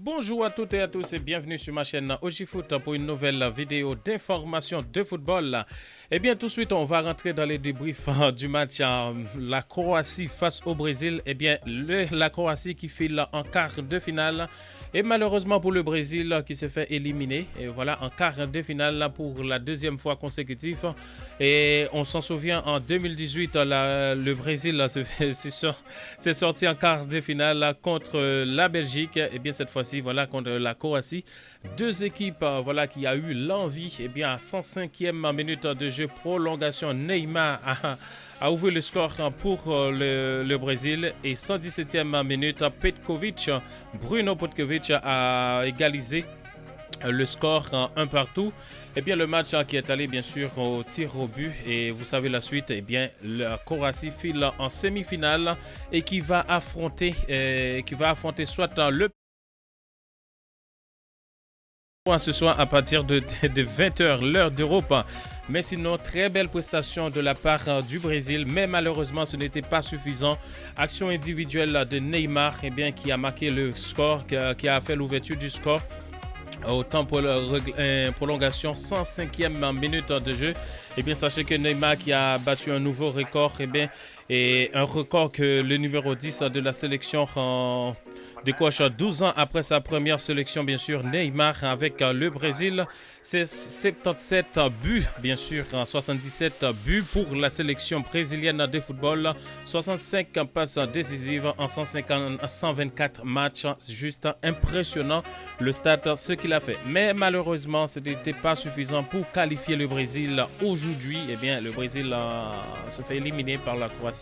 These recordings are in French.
Bonjour à toutes et à tous et bienvenue sur ma chaîne OGFoot pour une nouvelle vidéo d'information de football. Eh bien, tout de suite, on va rentrer dans les débriefs du match la Croatie face au Brésil. Eh bien, la Croatie qui file en quart de finale. Et malheureusement pour le Brésil qui s'est fait éliminer. Et voilà, en quart de finale pour la deuxième fois consécutive. Et on s'en souvient, en 2018, le Brésil s'est sorti en quart de finale contre la Belgique. Et bien cette fois-ci, voilà, contre la Croatie. Deux équipes voilà, qui a eu l'envie. Et bien à 105e minute de jeu, prolongation, Neymar a ouvert le score pour le Brésil. Et 117e minute, Bruno Petkovic a égalisé le score un partout. Et bien le match qui est allé bien sûr au tir au but. Et vous savez la suite, et bien la Croatie file en semi-finale et qui va affronter soit le ce soir à partir de 20h l'heure d'Europe. Mais sinon, très belle prestation de la part du Brésil. Mais malheureusement, ce n'était pas suffisant. Action individuelle de Neymar qui a marqué le score, qui a fait l'ouverture du score. Au temps pour la prolongation, 105e minute de jeu. Et bien, sachez que Neymar qui a battu un nouveau record, et un record que le numéro 10 de la sélection décoche 12 ans après sa première sélection, bien sûr. Neymar avec le Brésil, c'est 77 buts, bien sûr, 77 buts pour la sélection brésilienne de football, 65 passes décisives en 124 matchs. C'est juste impressionnant le stade, ce qu'il a fait. Mais malheureusement, ce n'était pas suffisant pour qualifier le Brésil aujourd'hui. Eh bien, le Brésil se fait éliminer par la Croatie.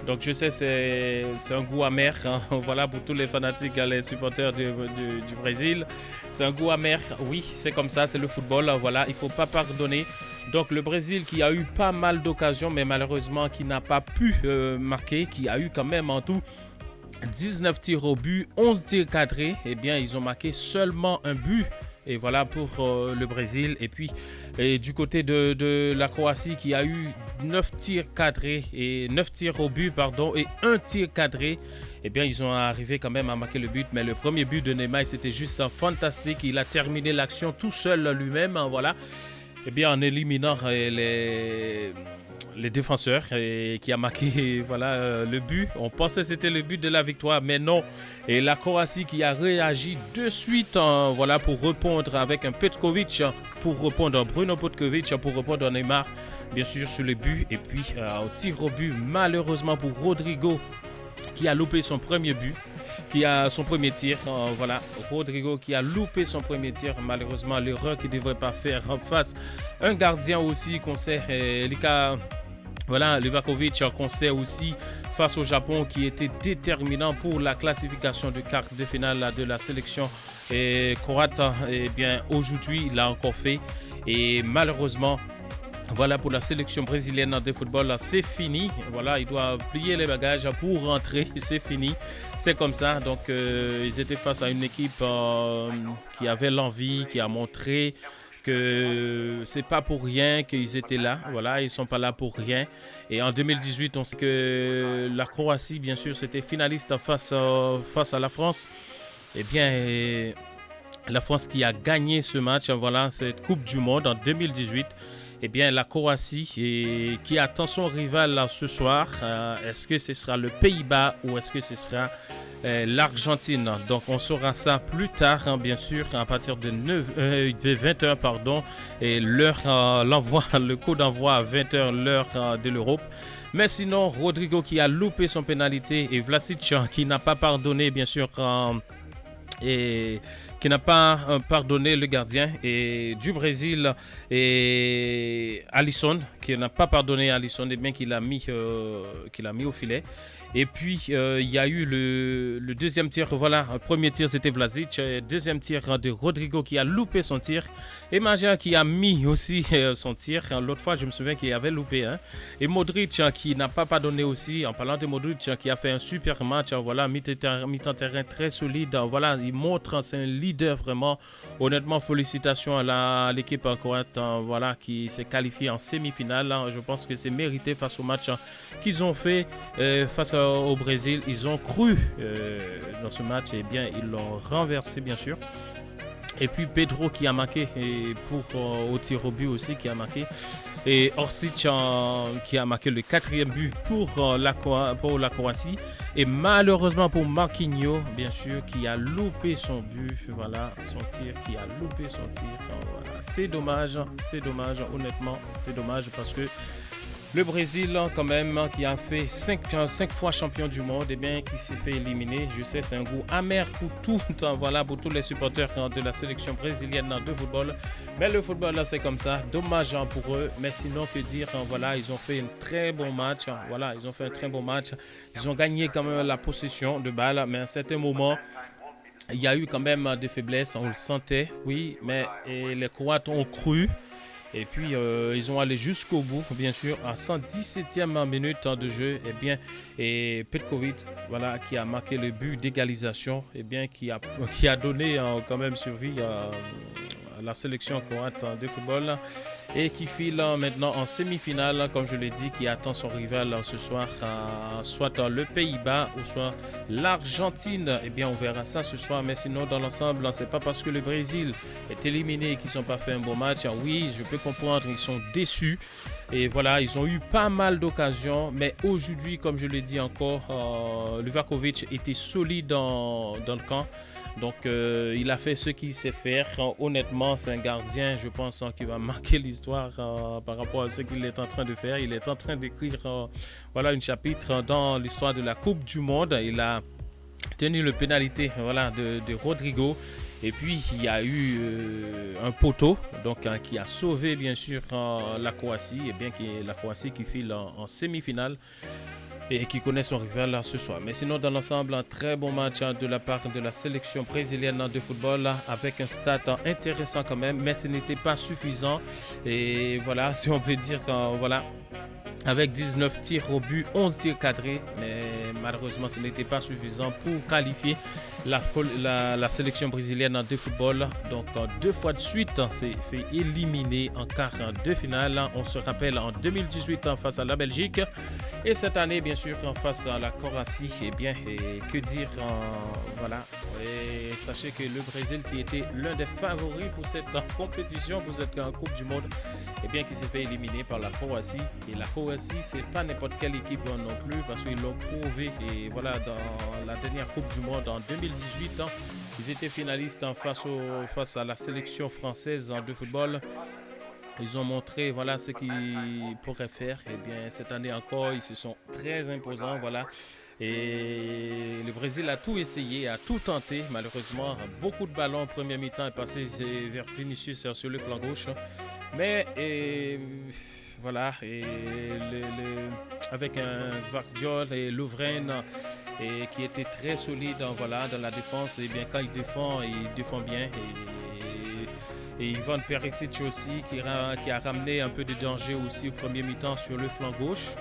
Donc je sais, c'est un goût amer, hein, voilà, pour tous les fanatiques, les supporters du Brésil. C'est un goût amer, oui, c'est comme ça, c'est le football, voilà, il ne faut pas pardonner. Donc le Brésil qui a eu pas mal d'occasions, mais malheureusement qui n'a pas pu marquer, qui a eu quand même en tout 19 tirs au but, 11 tirs cadrés. Eh bien, ils ont marqué seulement un but. Et voilà pour le Brésil. Et puis, du côté de la Croatie qui a eu 9 tirs cadrés et 9 tirs au but, pardon, et un tir cadré. Eh bien, ils ont arrivé quand même à marquer le but. Mais le premier but de Neymar, c'était juste fantastique. Il a terminé l'action tout seul lui-même. Hein, voilà. Eh bien, en éliminant les défenseurs qui a marqué voilà, le but. On pensait que c'était le but de la victoire, mais non. Et la Croatie qui a réagi de suite voilà, pour répondre avec un Petkovic, pour répondre à Bruno Petkovic, pour répondre à Neymar, bien sûr, sur le but. Et puis, au tir au but, malheureusement pour Rodrigo, qui a loupé son premier but, qui a son premier tir. Voilà, Rodrigo qui a loupé son premier tir. Malheureusement, l'erreur qu'il ne devrait pas faire en face. Un gardien aussi qu'on sait, Livakovic, qu'on sait aussi face au Japon, qui était déterminant pour la classification de quart de finale de la sélection croate. Et bien aujourd'hui, il l'a encore fait. Et malheureusement, voilà, pour la sélection brésilienne de football, c'est fini. Voilà, ils doivent plier les bagages pour rentrer. C'est fini. C'est comme ça. Donc, ils étaient face à une équipe qui avait l'envie, qui a montré que c'est pas pour rien qu'ils étaient là. Voilà, ils sont pas là pour rien. Et en 2018, on sait que la Croatie, bien sûr, c'était finaliste face à la France. Eh bien, la France qui a gagné ce match, voilà, cette Coupe du Monde en 2018. Eh bien, la Croatie qui attend son rival ce soir. Est-ce que ce sera le Pays-Bas ou est-ce que ce sera l'Argentine? Donc, on saura ça plus tard, hein, bien sûr, à partir de 20h, pardon. Et l'heure, le coup d'envoi à 20h, l'heure de l'Europe. Mais sinon, Rodrigo qui a loupé son pénalité et Vlasic qui n'a pas pardonné, bien sûr, et qui n'a pas pardonné le gardien et du Brésil, et Alisson qui n'a pas pardonné Alisson, et bien qu'il a mis au filet. Et puis il y a eu le deuxième tir, voilà, premier tir c'était Vlasic, deuxième tir de Rodrigo qui a loupé son tir, et Maja qui a mis aussi son tir. L'autre fois je me souviens qu'il avait loupé, hein. Et Modric qui n'a pas pardonné aussi. En parlant de Modric qui a fait un super match, voilà, mi-temps terrain très solide, voilà, il montre, c'est un leader vraiment. Honnêtement, félicitations à l'équipe croate, voilà, qui s'est qualifiée en semi-finale. Je pense que c'est mérité face au match qu'ils ont fait face au Brésil. Ils ont cru dans ce match, et bien ils l'ont renversé bien sûr. Et puis Pedro qui a marqué et au tir au but aussi qui a marqué. Et Orsic qui a marqué le 4e but pour la Croatie. Et malheureusement pour Marquinhos, bien sûr, qui a loupé son but. Voilà, son tir, qui a loupé son tir. Voilà. C'est dommage, honnêtement, c'est dommage parce que le Brésil, quand même, qui a fait 5 fois champion du monde, et bien, qui s'est fait éliminer. Je sais, c'est un goût amer pour pour tous les supporters de la sélection brésilienne de football. Mais le football, là, c'est comme ça. Dommage pour eux. Mais sinon, que dire, voilà, ils ont fait un très bon match. Voilà, ils ont fait un très bon match. Ils ont gagné quand même la possession de balle. Mais à un certain moment, il y a eu quand même des faiblesses. On le sentait, oui. Mais les Croates ont cru. Et puis, ils ont allé jusqu'au bout, bien sûr, à 117e minute de jeu. Et Petkovic, voilà, qui a marqué le but d'égalisation, qui a donné quand même survie à la sélection croate de football et qui file maintenant en semi-finale, comme je l'ai dit, qui attend son rival ce soir, soit le Pays-Bas ou soit l'Argentine. On verra ça ce soir, mais sinon, dans l'ensemble, c'est pas parce que le Brésil est éliminé qu'ils n'ont pas fait un bon match. Oui, je peux comprendre, ils sont déçus. Et voilà, ils ont eu pas mal d'occasions, mais aujourd'hui, comme je l'ai dit encore, Livakovic était solide dans le camp. Donc, il a fait ce qu'il sait faire. Honnêtement, c'est un gardien, je pense, qui va marquer l'histoire par rapport à ce qu'il est en train de faire. Il est en train d'écrire un chapitre dans l'histoire de la Coupe du Monde. Il a tenu le pénalité de Rodrigo. Et puis, il y a eu un poteau qui a sauvé, bien sûr, la Croatie. La Croatie qui file en semi-finale et qui connaît son rival ce soir. Mais sinon, dans l'ensemble, un très bon match de la part de la sélection brésilienne de football avec un stat intéressant quand même, mais ce n'était pas suffisant. Et voilà, si on peut dire avec 19 tirs au but, 11 tirs cadrés, mais malheureusement, ce n'était pas suffisant pour qualifier la sélection brésilienne de football. Donc, 2 fois de suite, s'est fait éliminer en quart de finale. On se rappelle en 2018 face à la Belgique et cette année, bien sûr, face à la Croatie. Et que dire, Et sachez que le Brésil, qui était l'un des favoris pour cette compétition, pour cette Coupe du Monde, qui s'est fait éliminer par la Croatie. Et la Croatie, c'est pas n'importe quelle équipe non plus, parce qu'ils l'ont prouvé. Et voilà, dans la dernière Coupe du Monde en 2018, ils étaient finalistes face à la sélection française de football. Ils ont montré ce qu'ils pourraient faire. Cette année encore, ils se sont très imposants. Et le Brésil a tout essayé, a tout tenté. Malheureusement, beaucoup de ballons en première mi-temps est passé vers Vinicius sur le flanc gauche. Mais avec un Gvardiol et Lovren qui était très solide dans la défense. Quand il défend bien. Et Ivan Perisic aussi qui a ramené un peu de danger aussi au premier mi-temps sur le flanc gauche.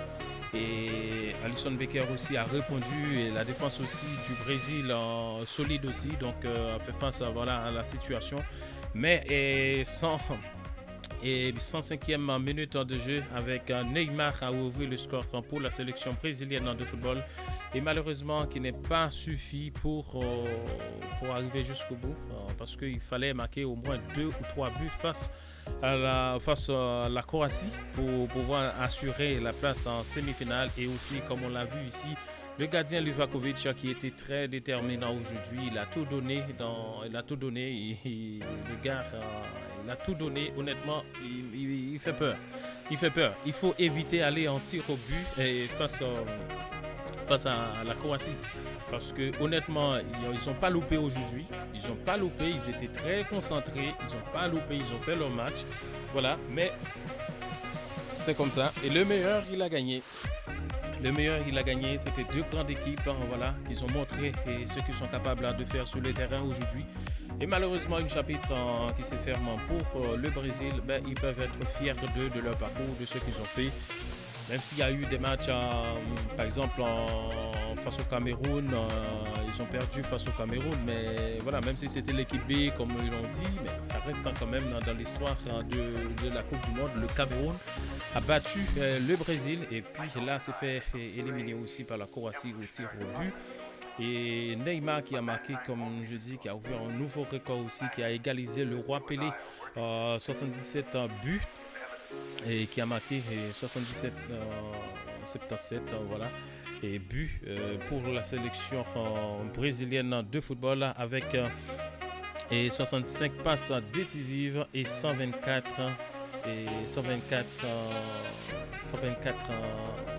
Et Alisson Becker aussi a répondu, et la défense aussi du Brésil solide aussi, donc a fait face à la situation. Mais 105e minute de jeu avec Neymar a ouvert le score pour la sélection brésilienne de football. Et malheureusement, qui n'est pas suffi pour arriver jusqu'au bout, parce qu'il fallait marquer au moins 2 ou 3 buts face à la Croatie pour pouvoir assurer la place en semi-finale. Et aussi, comme on l'a vu ici, le gardien Livakovic qui était très déterminant aujourd'hui, il a tout donné. Le gars, il a tout donné. Honnêtement, il fait peur. Il faut éviter d'aller en tir au but et face à la Croatie, parce que honnêtement, ils n'ont pas loupé aujourd'hui. Ils étaient très concentrés. Ils n'ont pas loupé, ils ont fait leur match. Mais c'est comme ça. Et le meilleur, il a gagné. C'était 2 grandes équipes, qui ont montré ce qu'ils sont capables de faire sur le terrain aujourd'hui. Et malheureusement, un chapitre qui se ferme pour le Brésil. Ils peuvent être fiers de leur parcours, de ce qu'ils ont fait. Même s'il y a eu des matchs, par exemple, face au Cameroun, ils ont perdu face au Cameroun. Mais voilà, même si c'était l'équipe B, comme ils l'ont dit, mais ça reste quand même dans l'histoire de la Coupe du Monde. Le Cameroun a battu le Brésil et puis là, s'est fait éliminer aussi par la Croatie au tir au but. Et Neymar qui a marqué, comme je dis, qui a ouvert un nouveau record aussi, qui a égalisé le roi Pelé, 77 buts, et qui a marqué 77, 77, voilà, et buts pour la sélection brésilienne de football avec et 65 passes décisives et 124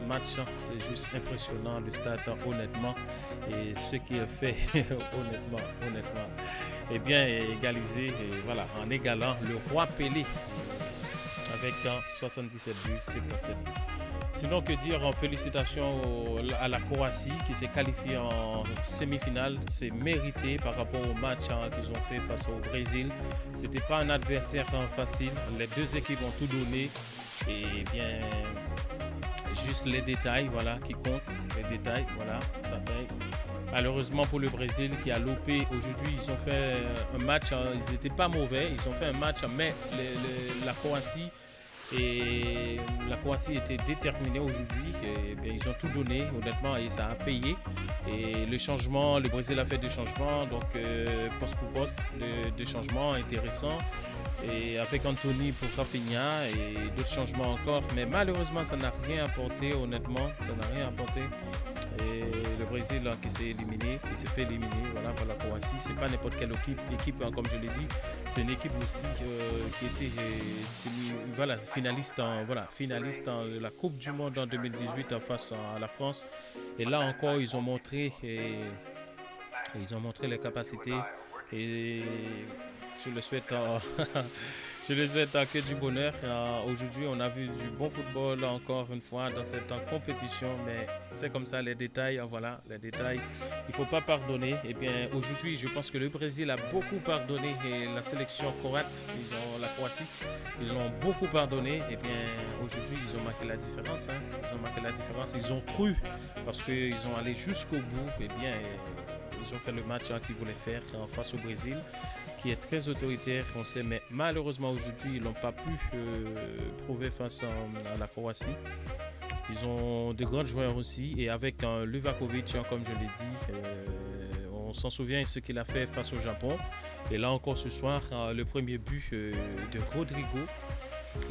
matchs. C'est juste impressionnant le stade, honnêtement. Et ce qu'il a fait, honnêtement, est bien égalisé, et voilà, en égalant le roi Pelé avec 77 buts, 77 buts. Sinon, que dire, félicitations à la Croatie qui s'est qualifiée en semi-finale. C'est mérité par rapport au match qu'ils ont fait face au Brésil. C'était pas un adversaire facile. Les deux équipes ont tout donné. Et bien, juste les détails, voilà, qui comptent. Les détails, voilà, ça paye. Malheureusement pour le Brésil qui a loupé aujourd'hui, ils ont fait un match, ils n'étaient pas mauvais, ils ont fait un match, mais la Croatie était déterminée aujourd'hui. Et bien, ils ont tout donné, honnêtement, et ça a payé. Et le Brésil a fait des changements, donc poste pour poste, des changements intéressants. Et avec Anthony pour Rafinha et d'autres changements encore. Mais malheureusement, ça n'a rien apporté, honnêtement, ça n'a rien apporté. Et le Brésil qui s'est fait éliminer, voilà, par la Croatie. C'est pas n'importe quelle équipe, comme je l'ai dit. C'est une équipe aussi qui était finaliste de la Coupe du Monde en 2018 face à la France. Et là encore, ils ont montré les capacités. Et je le souhaite que du bonheur. Aujourd'hui, on a vu du bon football encore une fois dans cette compétition, mais c'est comme ça, les détails, voilà, les détails. Il ne faut pas pardonner. Et bien, aujourd'hui, je pense que le Brésil a beaucoup pardonné et la sélection croate, la Croatie, ils ont beaucoup pardonné. Et bien, aujourd'hui, ils ont marqué la différence. Ils ont cru parce qu'ils ont allé jusqu'au bout. Et bien, ils ont fait le match qu'ils voulaient faire face au Brésil, qui est très autoritaire, on sait, mais malheureusement aujourd'hui, ils n'ont pas pu prouver face à la Croatie. Ils ont de grands joueurs aussi, et avec Livakovic, comme je l'ai dit, on s'en souvient ce qu'il a fait face au Japon. Et là encore ce soir, le premier but de Rodrigo.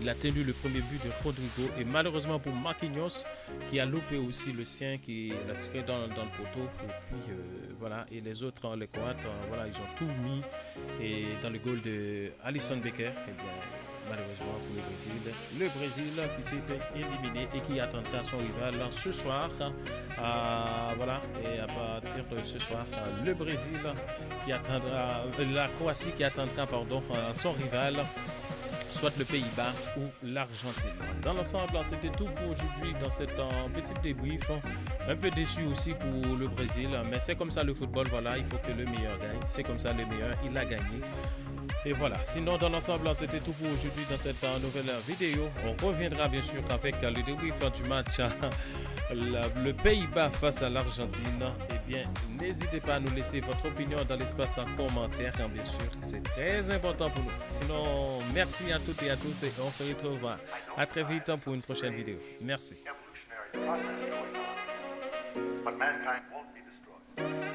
Il a tenu le premier but de Rodrigo et malheureusement pour Marquinhos qui a loupé aussi le sien, qui l'a tiré dans le poteau. Et puis voilà, et les autres, les Croates, voilà, ils ont tout mis et dans le goal de Alisson Becker. Et bien, malheureusement pour le Brésil qui s'est fait éliminer et qui attendra son rival ce soir. Voilà, et à partir de ce soir, le Brésil qui attendra, la Croatie qui attendra son rival, soit le Pays-Bas ou l'Argentine. Dans l'ensemble, c'était tout pour aujourd'hui dans cette petite débrief. Un peu déçu aussi pour le Brésil, mais c'est comme ça le football, voilà, il faut que le meilleur gagne. C'est comme ça le meilleur, il a gagné. Et voilà, sinon dans l'ensemble, c'était tout pour aujourd'hui dans cette nouvelle vidéo. On reviendra bien sûr avec le débrief du match le Pays-Bas face à l'Argentine. Eh bien, n'hésitez pas à nous laisser votre opinion dans l'espace en commentaire, bien sûr, c'est très important pour nous. Sinon, merci à toutes et à tous et on se retrouve à très vite pour une prochaine vidéo. Merci. But mankind won't be destroyed.